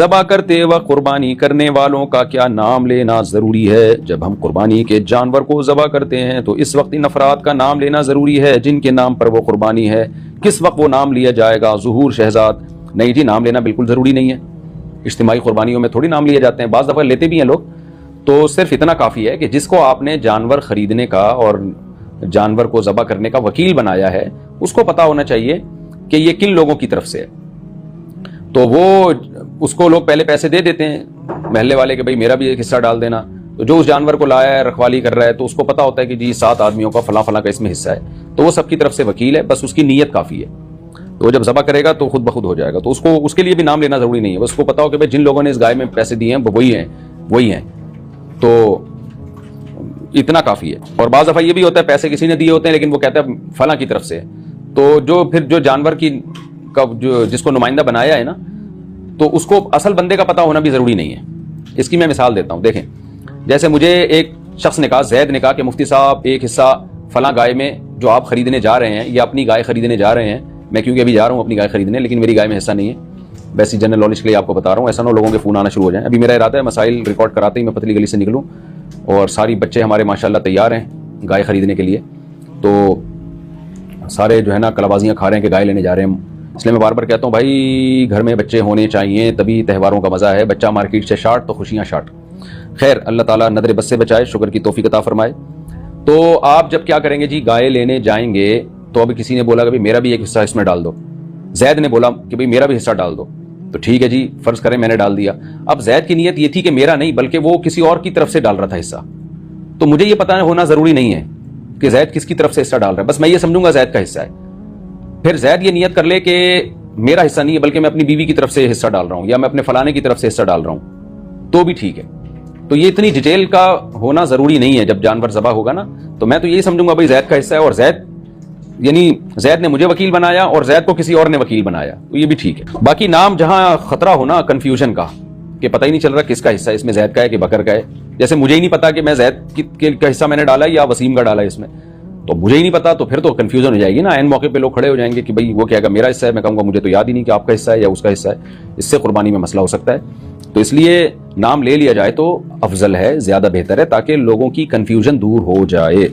ذبح کرتے وقت قربانی کرنے والوں کا کیا نام لینا ضروری ہے؟ جب ہم قربانی کے جانور کو ذبح کرتے ہیں تو اس وقت ان افراد کا نام لینا ضروری ہے جن کے نام پر وہ قربانی ہے۔ کس وقت وہ نام لیا جائے گا؟ ظہور شہزاد: نہیں جی، نام لینا بالکل ضروری نہیں ہے۔ اجتماعی قربانیوں میں تھوڑی نام لیے جاتے ہیں، بعض دفعہ لیتے بھی ہیں لوگ، تو صرف اتنا کافی ہے کہ جس کو آپ نے جانور خریدنے کا اور جانور کو ذبح کرنے کا وکیل بنایا ہے اس کو پتا ہونا چاہیے کہ یہ کن لوگوں کی طرف سے ہے، تو وہ اس کو لوگ پہلے پیسے دے دیتے ہیں محلے والے کہ بھائی میرا بھی ایک حصہ ڈال دینا۔ تو جو اس جانور کو لایا ہے، رکھوالی کر رہا ہے، تو اس کو پتا ہوتا ہے کہ جی 7 آدمیوں کا فلاں فلاں کا اس میں حصہ ہے، تو وہ سب کی طرف سے وکیل ہے، بس اس کی نیت کافی ہے، تو جب ذبح کرے گا تو خود بخود ہو جائے گا۔ تو اس کے لیے بھی نام لینا ضروری نہیں ہے، بس اس کو پتا ہو کہ بھائی جن لوگوں نے اس گائے میں پیسے دیے ہیں وہی ہیں، تو اتنا کافی ہے۔ اور بعض دفعہ یہ بھی ہوتا ہے پیسے کسی نے دیے ہوتے ہیں لیکن وہ کہتا ہے فلاں کی طرف سے ہے، تو جو جانور کا جس کو نمائندہ بنایا ہے نا، تو اس کو اصل بندے کا پتہ ہونا بھی ضروری نہیں ہے۔ اس کی میں مثال دیتا ہوں، دیکھیں جیسے مجھے ایک شخص نے کہا، زید نے کہا کہ مفتی صاحب ایک حصہ فلاں گائے میں جو آپ خریدنے جا رہے ہیں یا اپنی گائے خریدنے جا رہے ہیں، میں کیونکہ ابھی جا رہا ہوں اپنی گائے خریدنے لیکن میری گائے میں حصہ نہیں ہے، ویسی جنرل نالج کے لیے آپ کو بتا رہا ہوں، ایسا نہ ہو لوگوں کے فون آنا شروع ہو جائیں۔ ابھی میرا ارادہ ہے مسائل ریکارڈ کراتے ہی میں پتلی گلی سے نکلوں، اور ساری بچے ہمارے ماشاءاللہ تیار ہیں گائے خریدنے کے لیے، تو سارے جو ہے نا کلابازیاں کھا رہے ہیں کہ گائے لینے جا رہے ہیں۔ اس لیے میں بار بار کہتا ہوں بھائی گھر میں بچے ہونے چاہیے، تبھی تہواروں کا مزہ ہے، بچہ مارکیٹ سے شارٹ تو خوشیاں شارٹ۔ خیر، اللہ تعالیٰ نظر بد سے بچائے، شکر کی توفیق عطا فرمائے۔ تو آپ جب کیا کریں گے جی، گائے لینے جائیں گے تو ابھی کسی نے بولا کہ بھائی میرا بھی ایک حصہ اس میں ڈال دو، زید نے بولا کہ بھائی میرا بھی حصہ ڈال دو، تو ٹھیک ہے جی، فرض کریں میں نے ڈال دیا۔ اب زید کی نیت یہ تھی کہ میرا نہیں بلکہ وہ کسی اور کی طرف سے ڈال رہا تھا حصہ، تو مجھے یہ پتہ ہونا ضروری نہیں ہے کہ زید کس کی طرف سے حصہ ڈال رہا ہے، بس میں یہ سمجھوں گا زید کا حصہ ہے۔ پھر زید یہ نیت کر لے کہ میرا حصہ نہیں ہے بلکہ میں اپنی بیوی کی طرف سے حصہ ڈال رہا ہوں یا میں اپنے فلانے کی طرف سے حصہ ڈال رہا ہوں، تو بھی ٹھیک ہے۔ تو یہ اتنی ڈیٹیل کا ہونا ضروری نہیں ہے۔ جب جانور ذبح ہوگا نا تو میں تو یہی سمجھوں گا بھائی زید کا حصہ ہے، اور زید نے مجھے وکیل بنایا اور زید کو کسی اور نے وکیل بنایا، تو یہ بھی ٹھیک ہے۔ باقی نام جہاں خطرہ ہونا کنفیوژن کا کہ پتہ ہی نہیں چل رہا کس کا حصہ ہے، اس میں زید کا ہے کہ بکر کا ہے، جیسے مجھے ہی نہیں پتا کہ میں زید کا حصہ میں نے ڈالا ہے یا وسیم کا ڈالا ہے، اس میں تو مجھے ہی نہیں پتا، تو پھر تو کنفیوژن ہو جائے گی نا، عین موقع پہ لوگ کھڑے ہو جائیں گے کہ بھائی وہ کہے گا میرا حصہ ہے، میں کہوں گا مجھے تو یاد ہی نہیں کہ آپ کا حصہ ہے یا اس کا حصہ ہے، اس سے قربانی میں مسئلہ ہو سکتا ہے۔ تو اس لیے نام لے لیا جائے تو افضل ہے، زیادہ بہتر ہے، تاکہ لوگوں کی کنفیوژن دور ہو جائے۔